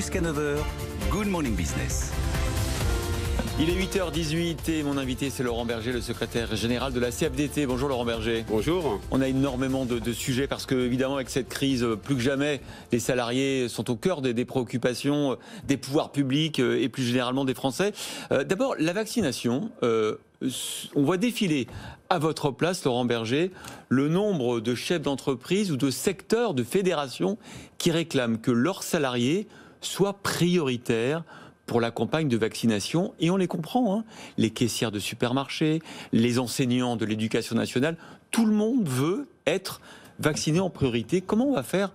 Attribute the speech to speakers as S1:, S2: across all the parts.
S1: Jusqu'à 9h, Good Morning Business.
S2: Il est 8h18 et mon invité c'est Laurent Berger, le secrétaire général de la CFDT. Bonjour Laurent Berger.
S3: Bonjour.
S2: On a énormément de sujets parce que évidemment avec cette crise, plus que jamais, les salariés sont au cœur des préoccupations des pouvoirs publics et plus généralement des Français. D'abord, la vaccination. On voit défiler à votre place, Laurent Berger, le nombre de chefs d'entreprise ou de secteurs, de fédérations qui réclament que leurs salariés soient prioritaires pour la campagne de vaccination. Et on les comprend, hein. Les caissières de supermarchés, les enseignants de l'éducation nationale, tout le monde veut être vacciné en priorité. Comment on va faire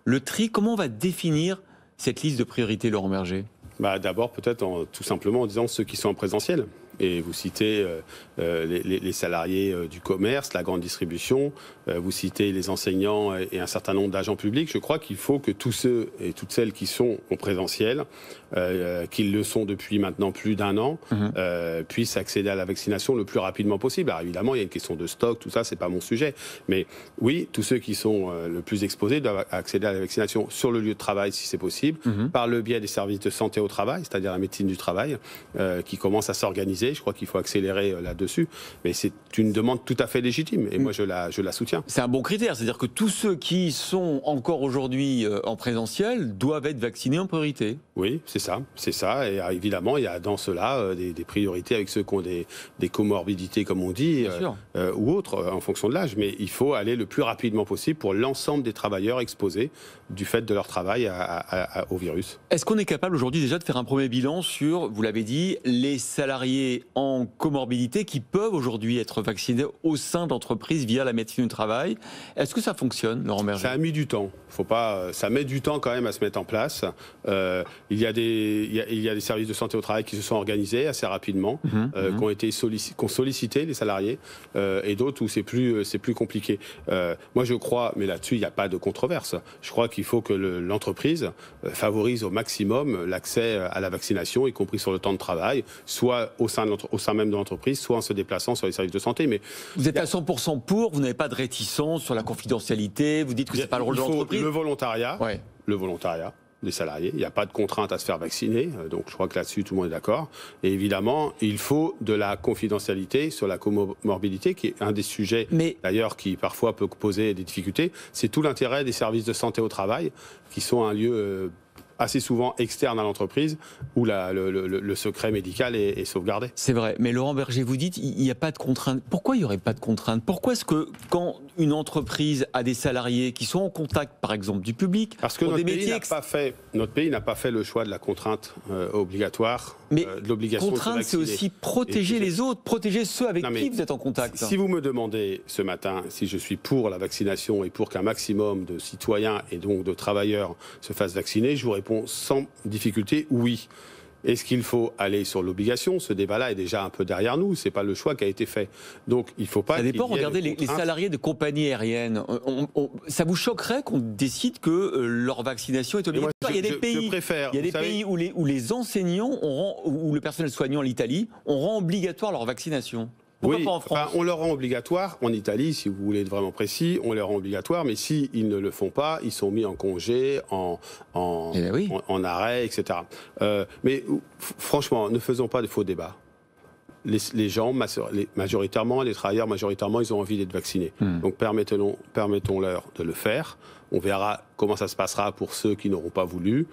S2: le tri? Comment on va définir cette liste de priorités, Laurent Berger?
S3: D'abord, peut-être tout simplement en disant ceux qui sont en présentiel. Et vous citez les salariés du commerce, la grande distribution, vous citez les enseignants et un certain nombre d'agents publics. Je crois qu'il faut que tous ceux et toutes celles qui sont en présentiel, qu'ils le sont depuis maintenant plus d'un an, puissent accéder à la vaccination le plus rapidement possible. Alors évidemment, il y a une question de stock, tout ça, c'est pas mon sujet. Mais oui, tous ceux qui sont le plus exposés doivent accéder à la vaccination sur le lieu de travail, si c'est possible, par le biais des services de santé au travail, c'est-à-dire la médecine du travail, qui commence à s'organiser. Je crois qu'il faut accélérer là-dessus, mais c'est une demande tout à fait légitime et moi je la soutiens.
S2: C'est un bon critère, c'est-à-dire que tous ceux qui sont encore aujourd'hui en présentiel doivent être vaccinés en priorité.
S3: Oui, c'est ça. Et évidemment, il y a dans cela des priorités avec ceux qui ont des comorbidités, comme on dit, ou autres, en fonction de l'âge. Mais il faut aller le plus rapidement possible pour l'ensemble des travailleurs exposés du fait de leur travail au virus.
S2: Est-ce qu'on est capable aujourd'hui déjà de faire un premier bilan sur, vous l'avez dit, les salariés en comorbidité qui peuvent aujourd'hui être vaccinés au sein d'entreprises via la médecine du travail? Est-ce que ça fonctionne, Laurent Berger?
S3: Ça a mis du temps. Ça met du temps quand même à se mettre en place. Il y a des services de santé au travail qui se sont organisés assez rapidement, qui ont sollicité les salariés, et d'autres où c'est plus compliqué. Moi, je crois, mais là-dessus, il n'y a pas de controverse. Je crois qu'il faut que l'entreprise favorise au maximum l'accès à la vaccination, y compris sur le temps de travail, soit au sein même de l'entreprise, soit en se déplaçant sur les services de santé. Mais
S2: vous êtes à 100% pour, vous n'avez pas de réticence sur la confidentialité, vous dites que c'est pas le rôle de l'entreprise.
S3: Le volontariat des salariés, il n'y a pas de contrainte à se faire vacciner, donc je crois que là-dessus tout le monde est d'accord. Et évidemment, il faut de la confidentialité sur la comorbidité, qui est un des sujets d'ailleurs qui parfois peut poser des difficultés. C'est tout l'intérêt des services de santé au travail, qui sont un lieu assez souvent externe à l'entreprise, où le secret médical est sauvegardé.
S2: C'est vrai, mais Laurent Berger, vous dites il n'y a pas de contrainte. Pourquoi il n'y aurait pas de contrainte? Pourquoi est-ce que quand une entreprise a des salariés qui sont en contact, par exemple, du public,
S3: parce que notre pays n'a pas fait le choix de la contrainte obligatoire,
S2: mais
S3: de l'obligation de se vacciner.
S2: Contrainte, c'est aussi protéger les autres, protéger ceux avec qui vous êtes en contact.
S3: Si vous me demandez ce matin si je suis pour la vaccination et pour qu'un maximum de citoyens et donc de travailleurs se fassent vacciner, je vous réponds sans difficulté oui. Est-ce qu'il faut aller sur l'obligation? Ce débat-là est déjà un peu derrière nous. C'est pas le choix qui a été fait. Donc, il faut pas.
S2: Ça dépend. Regardez les salariés de compagnies aériennes. Ça vous choquerait qu'on décide que leur vaccination est obligatoire? Il y a des pays où les enseignants où le personnel soignant, l'Italie, on rend obligatoire leur vaccination. Pourquoi pas en France?
S3: On leur rend obligatoire en Italie, si vous voulez être vraiment précis, on leur rend obligatoire, mais s'ils ne le font pas, ils sont mis en congé, en arrêt, etc. Mais franchement, ne faisons pas de faux débats. Les gens, majoritairement, les travailleurs, majoritairement, ils ont envie d'être vaccinés. Donc permettons-leur de le faire. On verra comment ça se passera pour ceux qui n'auront pas voulu.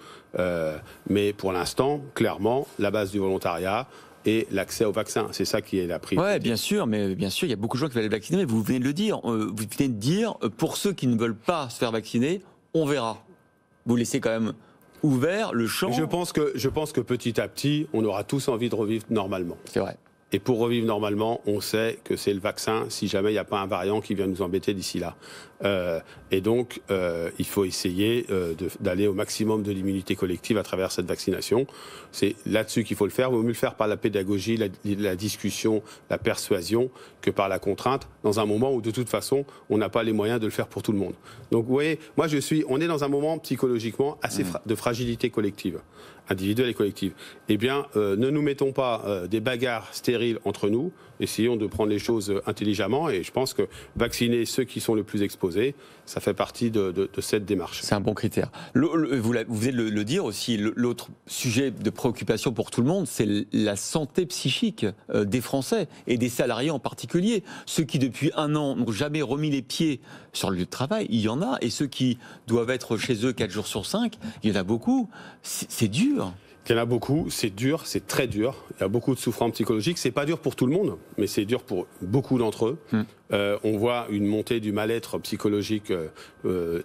S3: Mais pour l'instant, clairement, la base du volontariat et l'accès au vaccin, c'est ça qui est la priorité.
S2: Oui, bien sûr, il y a beaucoup de gens qui veulent être vaccinés, mais vous venez de le dire. Vous venez de dire, pour ceux qui ne veulent pas se faire vacciner, on verra. Vous laissez quand même ouvert le champ.
S3: Je pense que petit à petit, on aura tous envie de revivre normalement.
S2: C'est vrai.
S3: Et pour revivre normalement, on sait que c'est le vaccin, si jamais il n'y a pas un variant qui vient nous embêter d'ici là. Et donc, il faut essayer d'aller au maximum de l'immunité collective à travers cette vaccination. C'est là-dessus qu'il faut le faire. Il vaut mieux le faire par la pédagogie, la discussion, la persuasion, que par la contrainte, dans un moment où, de toute façon, on n'a pas les moyens de le faire pour tout le monde. Donc, vous voyez, on est dans un moment psychologiquement assez de fragilité collective, individuelle et collective. Eh bien, ne nous mettons pas des bagarres stériles stérile entre nous. Essayons de prendre les choses intelligemment et je pense que vacciner ceux qui sont le plus exposés, ça fait partie de cette démarche.
S2: C'est un bon critère. Vous venez de le dire aussi, l'autre sujet de préoccupation pour tout le monde, c'est la santé psychique des Français et des salariés en particulier. Ceux qui depuis un an n'ont jamais remis les pieds sur le lieu de travail, il y en a, et ceux qui doivent être chez eux 4 jours sur 5, il y en a beaucoup. C'est dur.
S3: Il y en a beaucoup, c'est dur, c'est très dur. Il y a beaucoup de souffrances psychologiques. C'est pas dur pour tout le monde, mais c'est dur pour beaucoup d'entre eux. On voit une montée du mal-être psychologique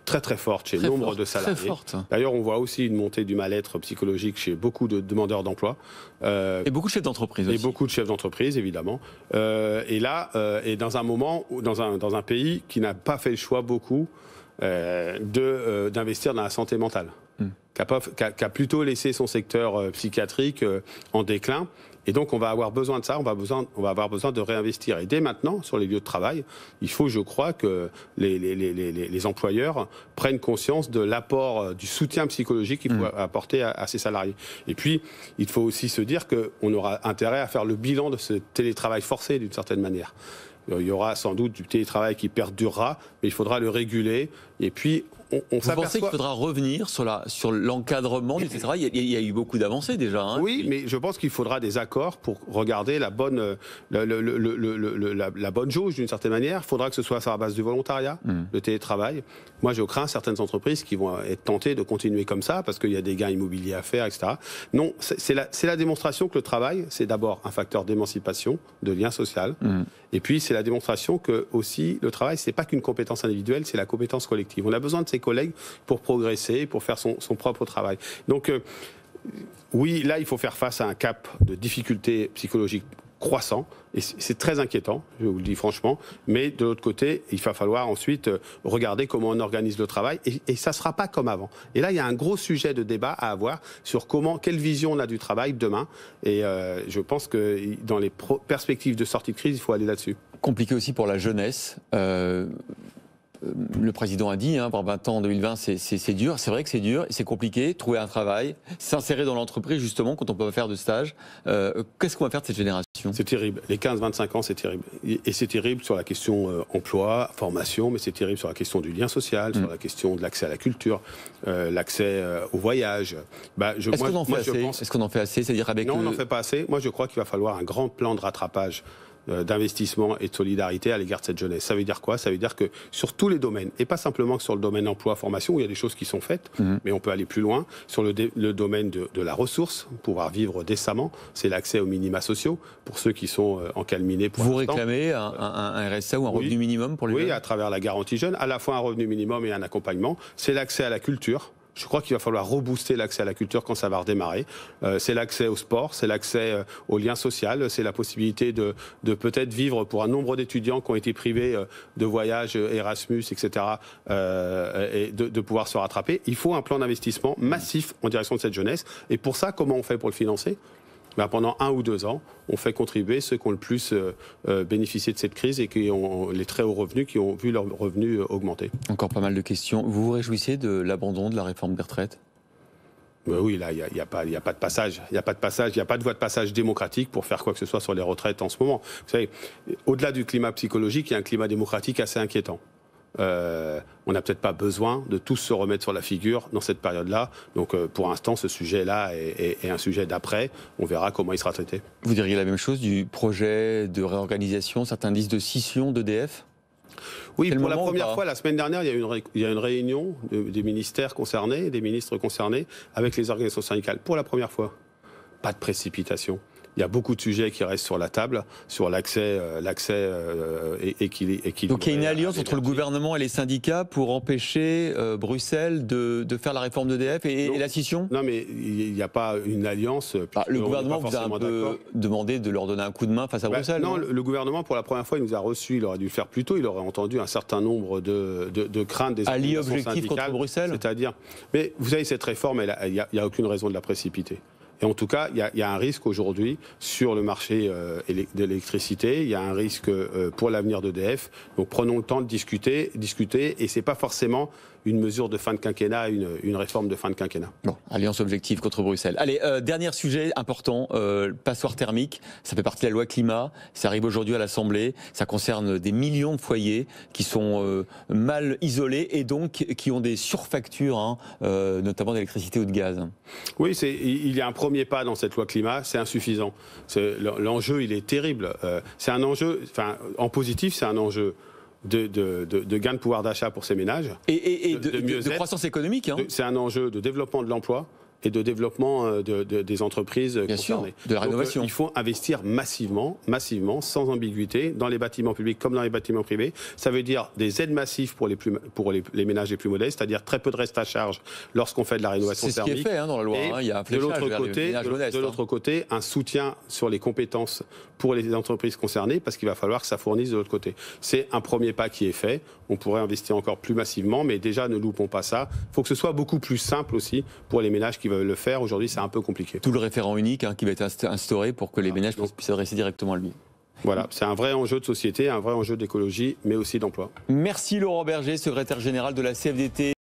S3: très très forte chez nombre de salariés. D'ailleurs, on voit aussi une montée du mal-être psychologique chez beaucoup de demandeurs d'emploi.
S2: Et beaucoup de chefs d'entreprise aussi.
S3: Et beaucoup de chefs d'entreprise, évidemment. Et là, et dans un moment, dans un pays qui n'a pas fait le choix beaucoup d'investir dans la santé mentale. Qui a plutôt laissé son secteur psychiatrique en déclin. Et donc, on va avoir besoin de ça, on va avoir besoin de réinvestir. Et dès maintenant, sur les lieux de travail, il faut, je crois, que les employeurs prennent conscience de l'apport, du soutien psychologique qu'il faut apporter à ces salariés. Et puis, il faut aussi se dire qu'on aura intérêt à faire le bilan de ce télétravail forcé, d'une certaine manière. Il y aura sans doute du télétravail qui perdurera, mais il faudra le réguler. Et puis,
S2: Vous pensez qu'il faudra revenir sur l'encadrement du télétravail ? Il y a eu beaucoup d'avancées déjà. Hein,
S3: oui, mais je pense qu'il faudra des accords pour regarder la bonne jauge d'une certaine manière. Il faudra que ce soit sur la base du volontariat, le télétravail. Moi, je crains certaines entreprises qui vont être tentées de continuer comme ça parce qu'il y a des gains immobiliers à faire, etc. Non, c'est la démonstration que le travail, c'est d'abord un facteur d'émancipation, de lien social. Et puis, c'est la démonstration que aussi le travail, c'est pas qu'une compétence individuelle, c'est la compétence collective. On a besoin de ses collègues pour progresser, pour faire son propre travail. Donc, oui, là, il faut faire face à un cap de difficultés psychologiques croissant, et c'est très inquiétant, je vous le dis franchement, mais de l'autre côté, il va falloir ensuite regarder comment on organise le travail, et ça ne sera pas comme avant. Et là, il y a un gros sujet de débat à avoir sur quelle vision on a du travail demain, et je pense que dans les perspectives de sortie de crise, il faut aller là-dessus.
S2: Compliqué aussi pour la jeunesse. Le président a dit, pour 20 ans en 2020, c'est dur. C'est vrai que c'est dur, c'est compliqué, trouver un travail, s'insérer dans l'entreprise justement quand on peut pas faire de stage. Qu'est-ce qu'on va faire de cette génération ?
S3: C'est terrible. Les 15-25 ans, c'est terrible. Et c'est terrible sur la question emploi, formation, mais c'est terrible sur la question du lien social, sur la question de l'accès à la culture, l'accès au voyage.
S2: Est-ce qu'on en fait assez ? C'est-à-dire avec
S3: Non, on n'en fait pas assez. Moi, je crois qu'il va falloir un grand plan de rattrapage d'investissement et de solidarité à l'égard de cette jeunesse. Ça veut dire quoi ? Ça veut dire que sur tous les domaines, et pas simplement que sur le domaine emploi, formation, où il y a des choses qui sont faites, mais on peut aller plus loin, sur le domaine de la ressource, pouvoir vivre décemment, c'est l'accès aux minima sociaux, pour ceux qui sont encalminés pour l'instant.
S2: Vous réclamez un RSA ou un revenu minimum pour les jeunes ?
S3: Oui, à travers la garantie jeune, à la fois un revenu minimum et un accompagnement. C'est l'accès à la culture. Je crois qu'il va falloir rebooster l'accès à la culture quand ça va redémarrer. C'est l'accès au sport, c'est l'accès au lien social, c'est la possibilité de peut-être vivre pour un nombre d'étudiants qui ont été privés de voyages Erasmus, etc., et de pouvoir se rattraper. Il faut un plan d'investissement massif en direction de cette jeunesse. Et pour ça, comment on fait pour le financer ? Pendant 1 ou 2 ans, on fait contribuer ceux qui ont le plus bénéficié de cette crise et qui ont les très hauts revenus, qui ont vu leurs revenus augmenter. Encore
S2: pas mal de questions. Vous vous réjouissez de l'abandon de la réforme des retraites ?
S3: Oui, là, il n'y a pas de passage. Il n'y a pas de passage, il n'y a pas de voie de passage démocratique pour faire quoi que ce soit sur les retraites en ce moment. Vous savez, au-delà du climat psychologique, il y a un climat démocratique assez inquiétant. On n'a peut-être pas besoin de tous se remettre sur la figure dans cette période-là. Donc pour l'instant, ce sujet-là est un sujet d'après. On verra comment il sera traité. Vous diriez la même chose du projet de réorganisation, certains disent de scission d'EDF ? Oui, pour la première fois, la semaine dernière, il y a une réunion des ministères concernés, des ministres concernés, avec les organisations syndicales. Pour la première fois, pas de précipitation. Il y a beaucoup de sujets qui restent sur la table, sur l'accès équilibré. Donc il y a une alliance entre le gouvernement et les syndicats pour empêcher Bruxelles de faire la réforme d'EDF et la scission ? Non, mais il n'y a pas une alliance. Le gouvernement vous a un peu demandé de leur donner un coup de main face à Bruxelles. Non, le gouvernement, pour la première fois, il nous a reçus. Il aurait dû le faire plus tôt. Il aurait entendu un certain nombre de craintes des organisations syndicales. Allié objectif contre Bruxelles ? C'est-à-dire. Mais vous savez, cette réforme, il n'y a aucune raison de la précipiter. Et en tout cas, il y a un risque aujourd'hui sur le marché de l'électricité. Il y a un risque pour l'avenir d'EDF. Donc prenons le temps de discuter. Et c'est pas forcément une mesure de fin de quinquennat, une réforme de fin de quinquennat.
S2: Bon, alliance objective contre Bruxelles. Allez, dernier sujet important, passoire thermique. Ça fait partie de la loi climat. Ça arrive aujourd'hui à l'Assemblée. Ça concerne des millions de foyers qui sont mal isolés et donc qui ont des surfactures, hein, notamment d'électricité ou de gaz. Oui,
S3: il y a un premier pas dans cette loi climat. C'est insuffisant. L'enjeu, il est terrible. C'est un enjeu, enfin, en positif, c'est un enjeu de gain de pouvoir d'achat pour ces ménages.
S2: Et de croissance économique. Hein.
S3: C'est un enjeu de développement de l'emploi et de développement des entreprises
S2: Bien
S3: concernées.
S2: Sûr, de la rénovation.
S3: Donc, il faut investir massivement, sans ambiguïté, dans les bâtiments publics comme dans les bâtiments privés. Ça veut dire des aides massives pour les ménages les plus modestes, c'est-à-dire très peu de reste à charge lorsqu'on fait de la rénovation thermique.
S2: C'est ce qui est fait dans la loi. Il y a un fléchage
S3: de l'autre côté, un soutien sur les compétences pour les entreprises concernées, parce qu'il va falloir que ça fournisse de l'autre côté. C'est un premier pas qui est fait. On pourrait investir encore plus massivement, mais déjà, ne loupons pas ça. Il faut que ce soit beaucoup plus simple aussi pour les ménages qui veulent le faire. Aujourd'hui, c'est un peu compliqué.
S2: Tout le référent unique qui va être instauré pour que les ménages puissent s'adresser directement à lui.
S3: Voilà, c'est un vrai enjeu de société, un vrai enjeu d'écologie, mais aussi d'emploi.
S2: Merci Laurent Berger, secrétaire général de la CFDT.